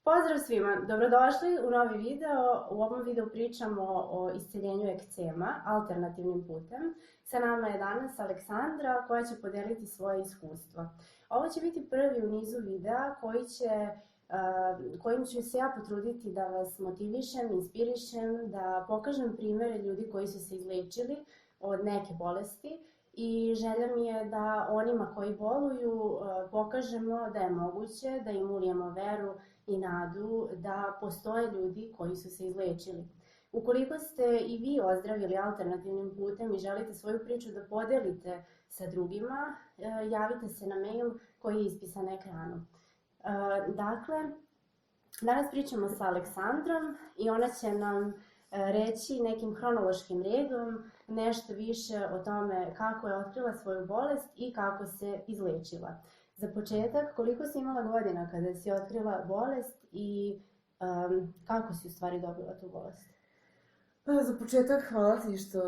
Pozdrav svima, dobrodošli u novi video. U ovom videu pričamo o isceljenju ekcema alternativnim putem. Sa nama je danas Aleksandra koja će podeliti svoje iskustva. Ovo će biti prvi u nizu videa kojim ću se ja potruditi da vas motivišem, inspirišem, da pokažem primere ljudi koji su se izlečili od neke bolesti i želja mi je da onima koji boluju pokažemo da je moguće, da im ulijemo veru i nadu da postoje ljudi koji su se izlečili. Ukoliko ste i vi ozdravili alternativnim putem i želite svoju priču da podelite sa drugima, javite se na mail koji je ispisan na ekranu. Dakle, danas pričamo sa Aleksandrom i ona će nam reći nekim hronološkim redom nešto više o tome kako je otkrila svoju bolest i kako se izlečila. Za početak, koliko si imala godina kada si otkrila bolest i kako si u stvari dobila tu bolest? Za početak hvala ti što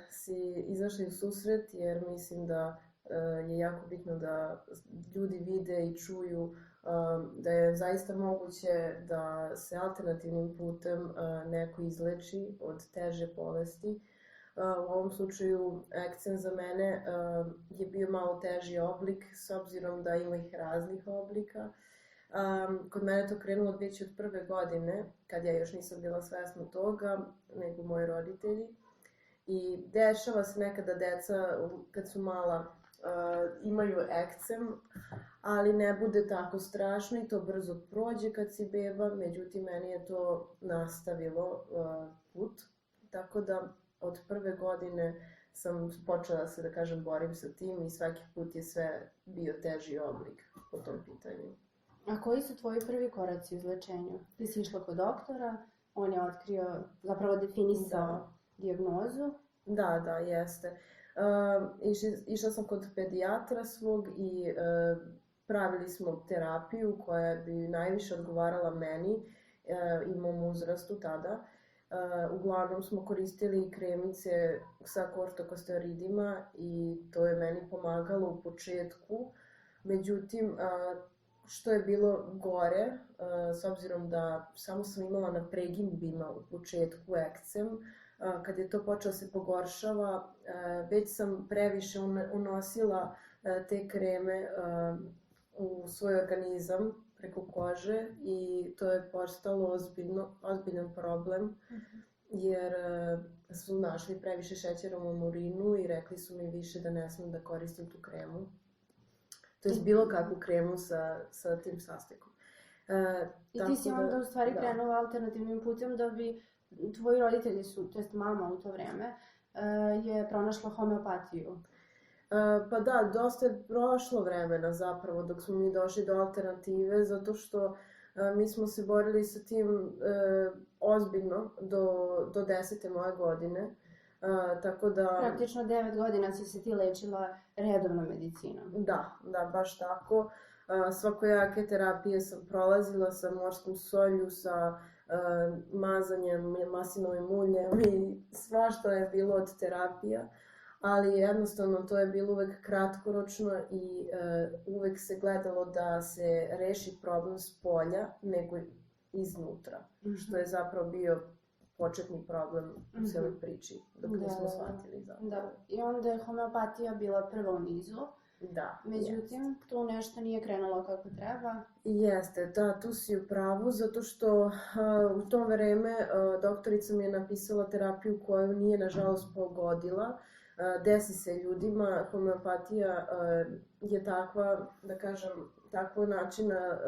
si izašli u susret, jer mislim da je jako bitno da ljudi vide i čuju da je zaista moguće da se alternativnim putem neko izleči od teže bolesti. U ovom slučaju ekcem za mene je bio malo teži oblik, s obzirom da ima ih raznih oblika. Kod mene to krenulo već od prve godine, kad ja još nisam bila svesna toga, nego moji roditelji. I dešava se nekada deca, kad su mala, imaju ekcem, ali ne bude tako strašno i to brzo prođe kad si beba, međutim meni je to nastavilo put, tako da od prve godine sam počela se, da kažem, borim sa tim i svaki put je sve bio teži oblik po tom pitanju. A koji su tvoji prvi koraci u izlečenju? Ti si išla kod doktora, on je otkrio, zapravo definisao dijagnozu. Da, jeste. Išla sam kod pedijatra svog i pravili smo terapiju koja bi najviše odgovarala meni i mom uzrastu tada. Uglavnom smo koristili kremice sa kortikosteroidima i to je meni pomagalo u početku. Međutim, što je bilo gore, s obzirom da samo sam imala na pregimbima u početku ekcem, kad je to počelo se pogoršava, već sam previše unosila te kreme u svoj organizam preko kože i to je postalo ozbiljan problem, jer su našli previše šećera u mom urinu i rekli su mi više da ne smem da koristim tu kremu. To je bilo kakvu kremu sa tim sastojkom. I ti si onda u stvari krenula alternativnim putem da bi tvoji roditelji su, to jest mama u to vreme, je pronašla homeopatiju. Pa da, dosta je prošlo vremena zapravo dok smo mi došli do alternative, zato što mi smo se borili sa tim ozbiljno do 10. moje godine. Tako da... Praktično 9 godina si se ti lečila redovnom medicinom. Da, baš tako. Svakojake terapije sam prolazila sa morskom solju, sa mazanjem, maslinovim uljem i svašta je bilo od terapija. Ali jednostavno to je bilo uvek kratkoročno i uvek se gledalo da se reši problem s polja nego iznutra, što je zapravo bio početni problem u cijeloj priči, dok nismo shvatili zapravo. Da, i onda je homeopatija bila prva u nizu. Da. Međutim, tu nešto nije krenulo kako treba. Jeste, da, tu si u pravu, zato što u to vreme doktorica mi je napisala terapiju koju nije, nažalost, pogodila. Desi se ljudima, homeopatija je takva, da kažem, takva načina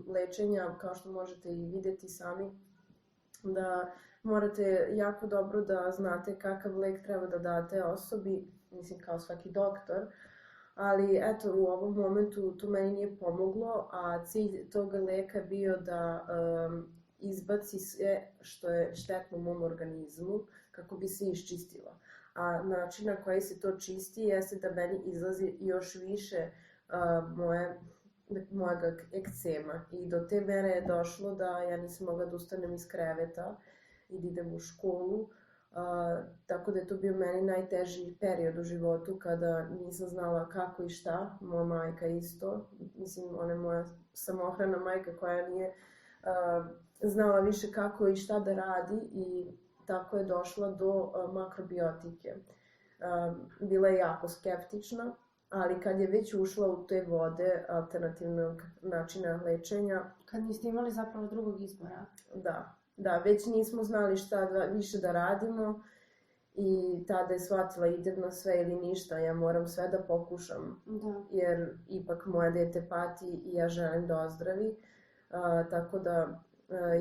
lečenja, kao što možete i videti sami, da morate jako dobro da znate kakav lek treba da date osobi, mislim kao svaki doktor, ali eto u ovom momentu to meni nije pomoglo, a cilj toga leka je bio da izbaci sve što je štetno u mom organizmu kako bi se iščistila. A način na koji se to čisti jeste da meni izlazi još više mojeg ekcema i do te mere je došlo da ja nisam mogla da ustanem iz kreveta i da idem u školu. Tako da je to bio meni najteži period u životu kada nisam znala kako i šta. Moja majka isto. Mislim, ona je moja samohrana majka koja nije znala više kako i šta da radi i tako je došla do makrobiotike. Bila je jako skeptična, ali kad je već ušla u te vode alternativnog načina lečenja... Kad niste imali zapravo drugog izbora. Da, već nismo znali šta više da radimo i tada je shvatila idem na sve ili ništa, ja moram sve da pokušam. Jer ipak moje dete pati i ja želim da ozdravi. Tako da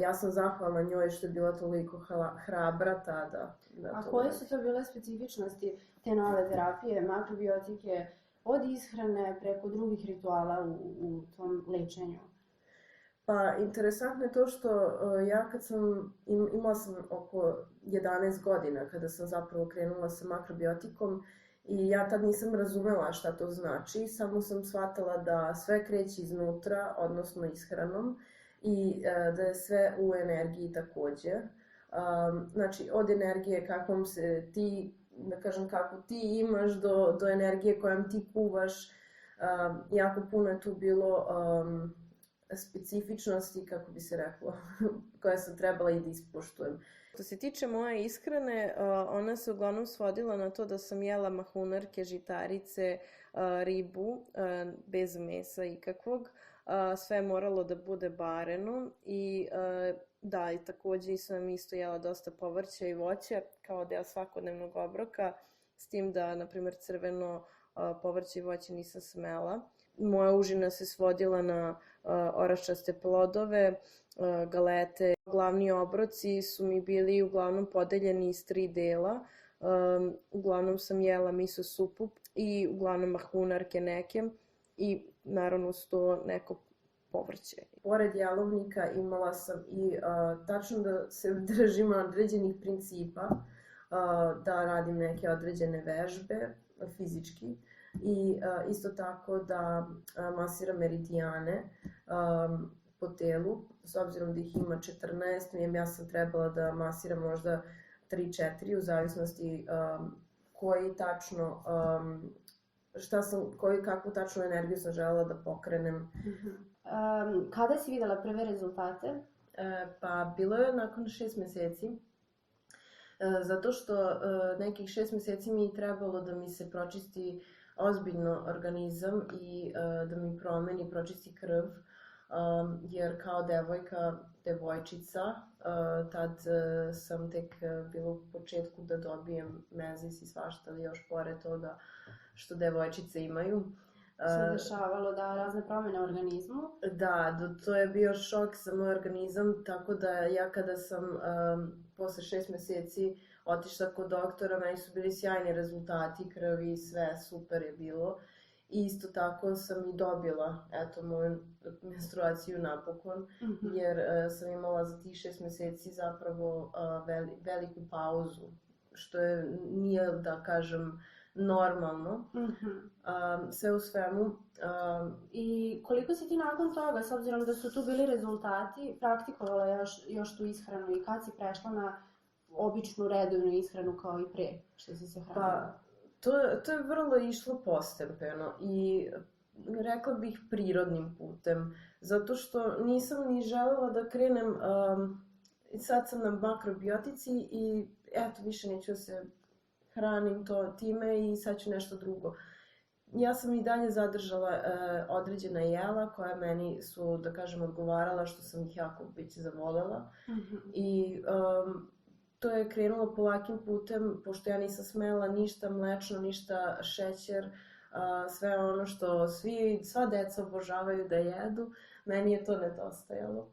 ja sam zahvalna njoj što je bila toliko hrabra tada. A koje su to bile specifičnosti te nove terapije, makrobiotike, od ishrane preko drugih rituala u tom lečenju? Pa, interesantno je to što ja kad sam, imala sam oko 11 godina kada sam zapravo krenula sa makrobiotikom i ja tad nisam razumela šta to znači, samo sam shvatala da sve kreće iznutra, odnosno ishranom i da je sve u energiji takođe. Znači, od energije kakvom se ti, da kažem kako ti imaš, do energije kojom ti kuvaš, jako puno je tu bilo specifičnosti, kako bi se reklo, koje sam trebala i da ispoštujem. Što se tiče moje ishrane, ona se uglavnom svodila na to da sam jela mahunarke, žitarice, ribu, bez mesa ikakvog. Sve je moralo da bude bareno i da, i takođe sam isto jela dosta povrća i voća kao deo svakodnevnog obroka, s tim da, na primjer, crveno povrće i voće nisam smela. Moja užina se svodila na oraščaste plodove, galete. Glavni obroci su mi bili uglavnom podeljeni iz 3 dela. Uglavnom sam jela miso supu i uglavnom mahunarke neke i naravno uz to neko povrće. Pored jelovnika imala sam i tačno da se držim određenih principa, da radim neke određene vežbe fizički i isto tako da masiram meridijane po telu, s obzirom da ih ima 14, ja sam trebala da masiram možda 3-4 u zavisnosti koji tačno, kakvu tačnu energiju sam želela da pokrenem. Kada si videla prve rezultate? Pa bilo je nakon 6 meseci. Zato što nekih 6 meseci mi je trebalo da mi se pročisti ozbiljno organizam i da mi pročisti krv, jer kao devojčica, tad sam tek bila u početku da dobijem mezis i svašta, ali još pored toga što devojčice imaju. Se dešavalo da razne promene u organizmu? Da, to je bio šok za moj organizam, tako da ja kada sam posle 6 meseci otišla kod doktora, meni su bili sjajni rezultati, krvi, sve super je bilo. I isto tako sam i dobila, moju menstruaciju napokon, jer sam imala za tih 6 meseci zapravo veliku pauzu, što nije, da kažem, normalno, sve u svemu. I koliko si ti nakon toga, s obzirom da su tu bili rezultati, praktikovala još tu ishranu i kad si prešla na običnu redovnu ishranu kao i pre, što si se hranila? To je vrlo išlo postepeno i rekla bih prirodnim putem, zato što nisam ni želela da krenem, sad sam na makrobiotici i više neću se hranim time i sad ću nešto drugo. Ja sam i dalje zadržala određena jela koja meni su, da kažem, odgovarala, što sam ih jako već zavolela. I to je krenulo polakim putem, pošto ja nisam smela ništa mlečno, ništa šećer, sve ono što sva deca obožavaju da jedu, meni je to nedostajalo.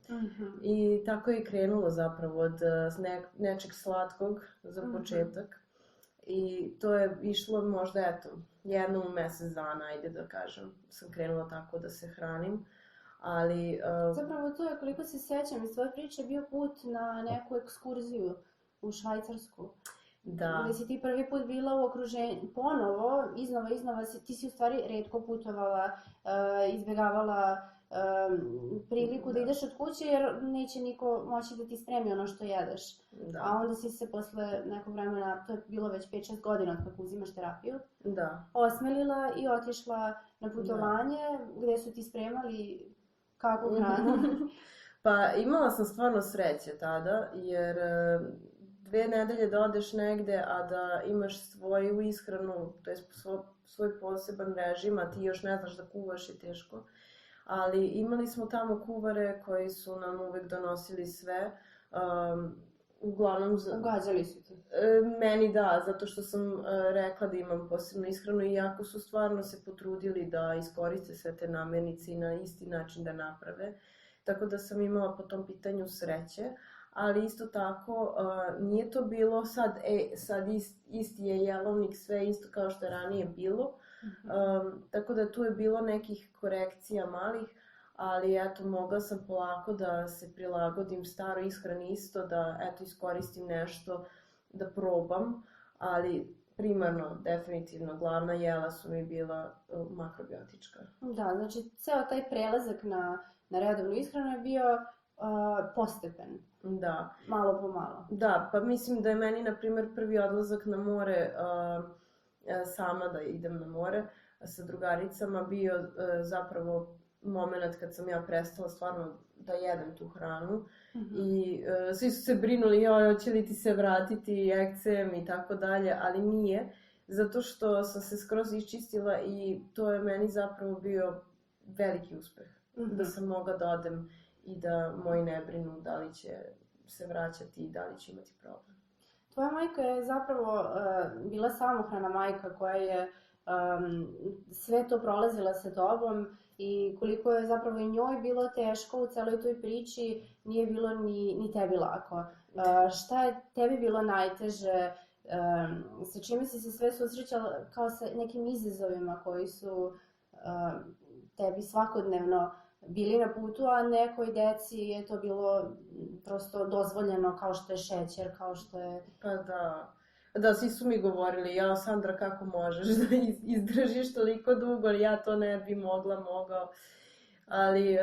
I tako je krenulo zapravo od nečeg slatkog za početak. I to je išlo možda, jednom u mesec dana, ajde da kažem, sam krenula tako da se hranim. Ali... Zapravo to je, koliko se sjećam iz tvoje priče, bio put na neku ekskurziju u Švajcarsku. Da. Gde si ti prvi put bila u okruženju, ponovo, iznova, ti si u stvari retko putovala, izbjegavala priliku da ideš od kuće jer neće niko moći da ti spremi ono što jedeš. Da. A onda si se posle nekog vremena, to je bilo već 5-6 godina od kako uzimaš terapiju, Da. osmelila i otišla na putovanje gde su ti spremali kakvu hranu. Pa imala sam stvarno sreće tada, jer 2 nedelje da odeš negde, a da imaš svoju ishranu, to je svoj poseban režim, a ti još ne znaš da kuvaš je teško. Ali imali smo tamo kuvare koji su nam uvek donosili sve. Uglavnom... Ugađali su ti? Meni da, zato što sam rekla da imam posebnu ishranu, iako su stvarno se potrudili da iskoriste sve te namirnice i na isti način da naprave. Tako da sam imala po tom pitanju sreće, ali isto tako nije to bilo sad isti je jelovnik, sve isto kao što je ranije bilo. Tako da tu je bilo nekih korekcija malih, ali eto, mogla sam polako da se prilagodim staroj ishrani isto, da eto iskoristim nešto, da probam, ali primarno, definitivno, glavna jela su mi bila makrobiotička. Da, znači ceo taj prelazak na redovnu ishranu je bio postepen. Da. Malo po malo. Da, pa mislim da je meni, na primjer, prvi odlazak na more, sama da idem na more sa drugaricama, bio zapravo moment kad sam ja prestala stvarno da jedem tu hranu. I svi su se brinuli, hoće li ti se vratiti ekcem i tako dalje, ali nije, zato što sam se skroz iščistila i to je meni zapravo bio veliki uspeh. Da sam mogla da odem i da moji ne brinu da li će se vraćati i da li će imati problem. Tvoja majka je zapravo bila samohrana majka koja je sve to prolazila sa tobom i koliko je zapravo i njoj bilo teško u celoj toj priči, nije bilo ni tebi lako. Šta je tebi bilo najteže, sa čime si se sve susrećala kao sa nekim izazovima koji su tebi svakodnevno bili na putu, a nekoj deci je to bilo prosto dozvoljeno, kao što je šećer, kao što je... Pa da. Da, svi su mi govorili, Sandra, kako možeš da izdržiš toliko dugo, ja to ne bi mogao. Ali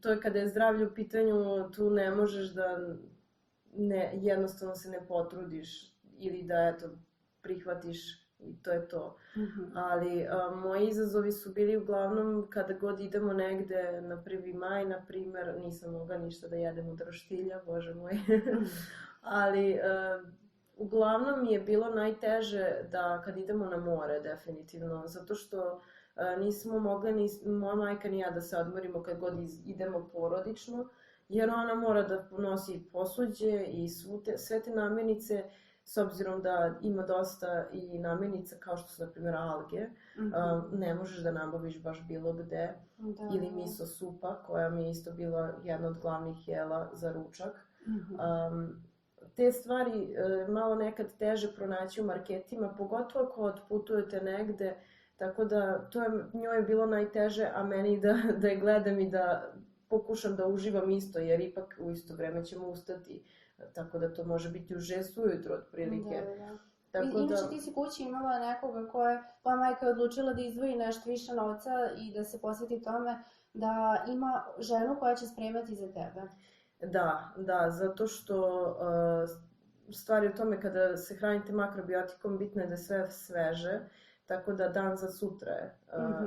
to je kada je zdravlje u pitanju, tu ne možeš da jednostavno se ne potrudiš ili da eto, prihvatiš i to je to. Ali moji izazovi su bili uglavnom kada god idemo negde na 1. maj, na primer, nisam mogla ništa da jedem od roštilja, bože moj. Ali uglavnom mi je bilo najteže da kad idemo na more, definitivno, zato što nismo mogli, moja majka ni ja, da se odmorimo kad god idemo porodično, jer ona mora da nosi posuđe i sve te namirnice, s obzirom da ima dosta i namirnica kao što su, na primjer, alge, ne možeš da nabaviš baš bilo gde, ili miso supa, koja mi je isto bila jedna od glavnih jela za ručak. Te stvari malo nekad teže pronaći u marketima, pogotovo ako otputujete negde, tako da to je njoj bilo najteže, a meni da je gledam i da pokušam da uživam isto, jer ipak u isto vreme ćemo ustati. Tako da to može biti u 6 ujutro otprilike. Inače ti si kući imala nekoga koja majka je odlučila da izdvoji nešto više novca i da se posveti tome da ima ženu koja će spremati za tebe. Da, zato što stvar je u tome kada se hranite makrobiotikom, bitno je da je sve sveže, tako da dan za sutra je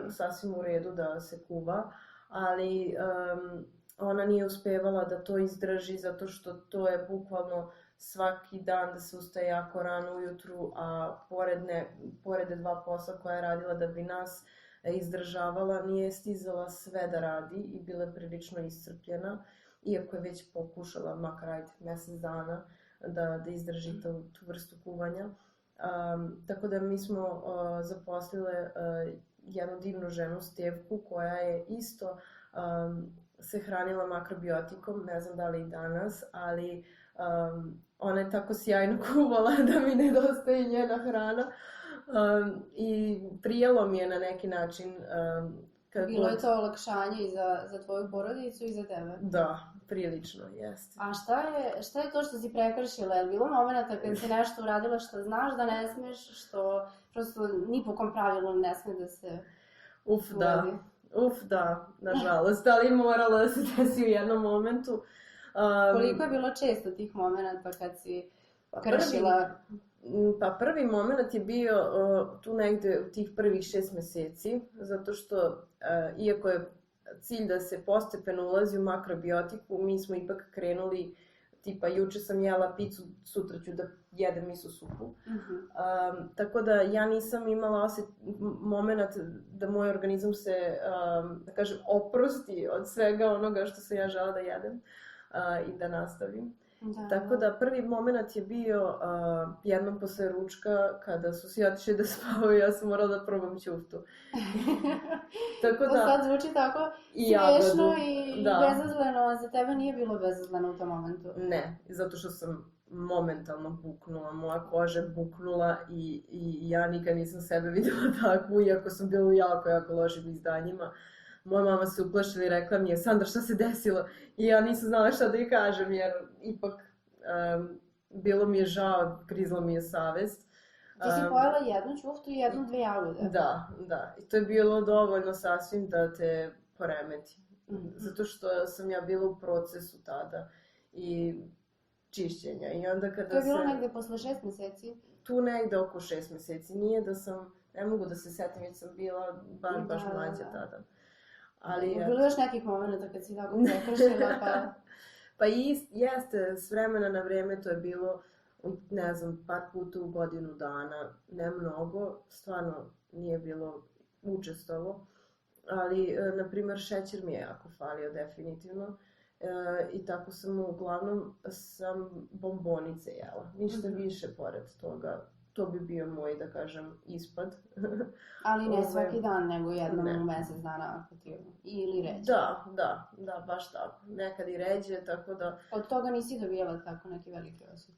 sasvim u redu da se kuva, ali ona nije uspevala da to izdrži zato što to je bukvalno svaki dan da se ustaje jako rano ujutru, a pored 2 posla koja je radila da bi nas izdržavala, nije stizala sve da radi i bila je prilično iscrpljena, iako je već pokušala makar mesec dana da izdrži tu vrstu kuvanja. Tako da mi smo zaposlile jednu divnu ženu, Stevku, koja je isto se hranila makrobiotikom, ne znam da li i danas, ali ona je tako sjajno kuvala da mi nedostaje njena hrana i prijelo mi je na neki način. Bilo je to olakšanje i za tvoju porodicu i za tebe? Da, prilično, jeste. A šta je to što si prekršila? Je li bilo momenta kad si nešto uradila što znaš da ne smeš, što prosto ni po kom pravilu ne sme da se uvodi? Da, nažalost, ali moralo da se desi u jednom momentu. Koliko je bilo često tih momenta kad si kršila? Prvi moment je bio tu negde u tih prvih 6 meseci, zato što, iako je cilj da se postepeno ulazi u makrobiotiku, mi smo ipak krenuli, tipa, juče sam jela picu, sutra ću da jedem miso supu. Tako da ja nisam imala moment da moj organizam se, da kažem, oprosti od svega onoga što sam ja žela da jedem i da nastavim. Tako da prvi moment je bio jednom posle ručka kada su svi otišli da spavaju, ja sam morala da probam ćuftu. Tako da, to sad zvuči tako smiješno i bezazleno, a za tebe nije bilo bezazleno u tom momentu. Ne, zato što sam momentalno buknula, moja koža buknula i ja nikad nisam sebe videla takvu, iako sam bila u jako lošim izdanjima. Moja mama se uplašila i rekla mi je, Sandra, šta se desilo? I ja nisam znala šta da joj kažem, jer ipak bilo mi je žao, grizla mi je savest. Ti si pojela jednu ćuftu i jednu 2 jagode. Da. I to je bilo dovoljno sasvim da te poremeti. Zato što sam ja bila u procesu tada i čišćenja. I onda kada to je bilo negde posle 6 meseci? Tu negde oko 6 meseci. Nije da sam, ne mogu da se setim, jer sam bila baš mlađa tada. Je bilo još nekih momenta kad si tako prekršila, pa... Pa jeste, s vremena na vreme to je bilo, ne znam, par puta u godinu dana, ne mnogo, stvarno nije bilo učestalo, ali, na primer, šećer mi je jako falio definitivno i tako sam uglavnom bombonice jela, ništa više pored toga. To bi bio moj, da kažem, ispad. Ali ne svaki dan, nego jednom u mesec dana aktivno. Ili ređe. Da, baš tako. Nekad i ređe, tako da... Od toga nisi dobijala tako neki veliki osud?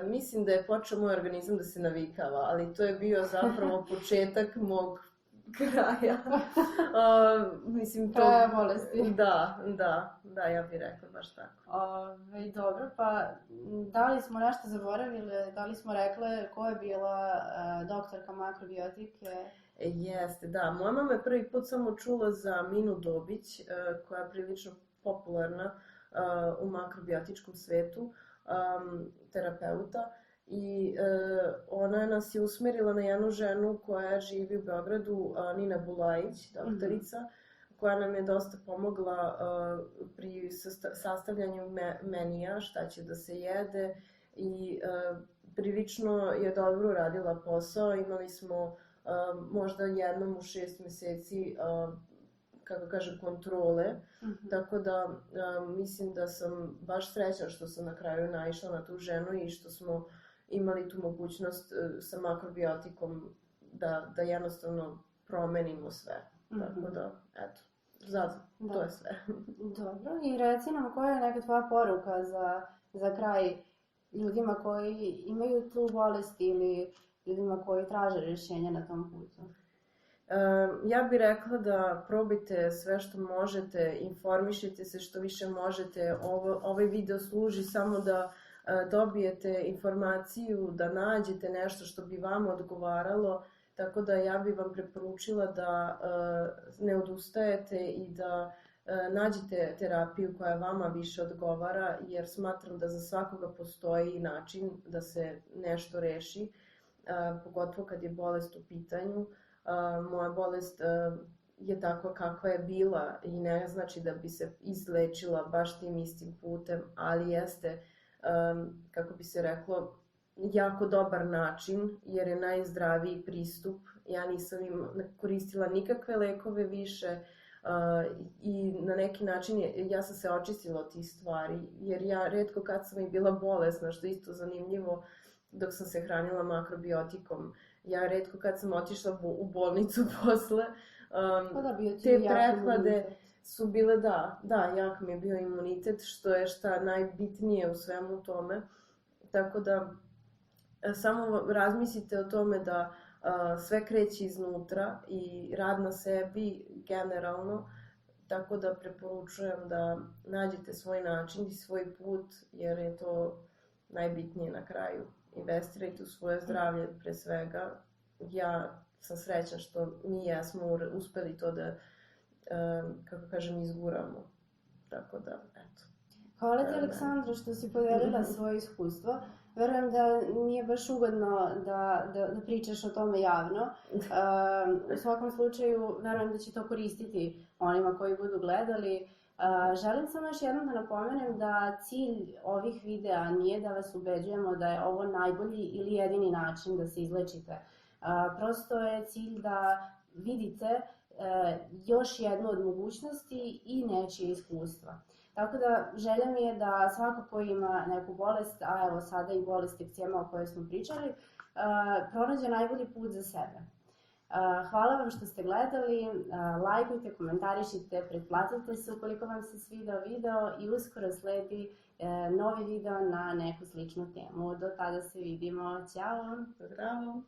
Mislim da je počeo moj organizam da se navikava, ali to je bio zapravo početak mog kraja. Kraja bolesti. Da, ja bih rekla baš tako. Dobro, pa da li smo nešto zaboravili, da li smo rekle ko je bila doktorka makrobiotike? Jeste, da. Moja mama je prvi put samo čula za Minu Dobić, koja je prilično popularna u makrobiotičkom svetu, terapeuta. I ona nas je usmerila na jednu ženu koja živi u Beogradu, Nina Bulajić, doktorica, koja nam je dosta pomogla pri sastavljanju menija, šta će da se jede i prilično je dobro uradila posao. Imali smo možda jednom u 6 meseci, kako kažem, kontrole, tako da mislim da sam baš srećna što sam na kraju naišla na tu ženu i što smo imali tu mogućnost sa makrobiotikom da jednostavno promenimo sve. Tako da, eto, to je sve. Dobro, i reci nam koja je neka tvoja poruka za kraj ljudima koji imaju tu bolest ili ljudima koji traže rješenja na tom putu? Ja bih rekla da probajte sve što možete, informišite se što više možete. Ovaj video služi samo da dobijete informaciju, da nađete nešto što bi vama odgovaralo, tako da ja bih vam preporučila da ne odustajete i da nađete terapiju koja vama više odgovara, jer smatram da za svakoga postoji način da se nešto reši, pogotovo kad je bolest u pitanju. Moja bolest je takva kakva je bila i ne znači da bi se izlečila baš tim istim putem, ali jeste, kako bi se reklo, jako dobar način, jer je najzdraviji pristup. Ja nisam koristila nikakve lekove više i na neki način ja sam se očistila od tih stvari, jer ja retko kad sam i bila bolesna, što je isto zanimljivo, dok sam se hranila makrobiotikom. Ja retko kad sam otišla u bolnicu posle, te prehlade su bile, jak mi je bio imunitet, što je najbitnije u svemu tome. Tako da, samo razmislite o tome da sve kreće iznutra i rad na sebi generalno, tako da preporučujem da nađete svoj način i svoj put, jer je to najbitnije na kraju. Investirajte u svoje zdravlje pre svega. Ja sam srećna što mi jesmo uspeli to kako kažem, izguramo. Tako da, eto. Hvala ti, Aleksandra, što si podelila svoje iskustvo. Verujem da nije baš ugodno da pričaš o tome javno. U svakom slučaju, verujem da će to koristiti onima koji budu gledali. Želim samo još jednom da napomenem da cilj ovih videa nije da vas ubeđujemo da je ovo najbolji ili jedini način da se izlečite. Prosto je cilj da vidite još jednu od mogućnosti i nečije iskustva. Tako da želja mi je da svako ko ima neku bolest, a evo sada i bolest ekcijema o kojoj smo pričali, pronađe najbolji put za sebe. Hvala vam što ste gledali, lajkujte, komentarišite, pretplatite se ukoliko vam se svidao video i uskoro sledi novi video na neku sličnu temu. Do tada se vidimo, ćao! Zdravo!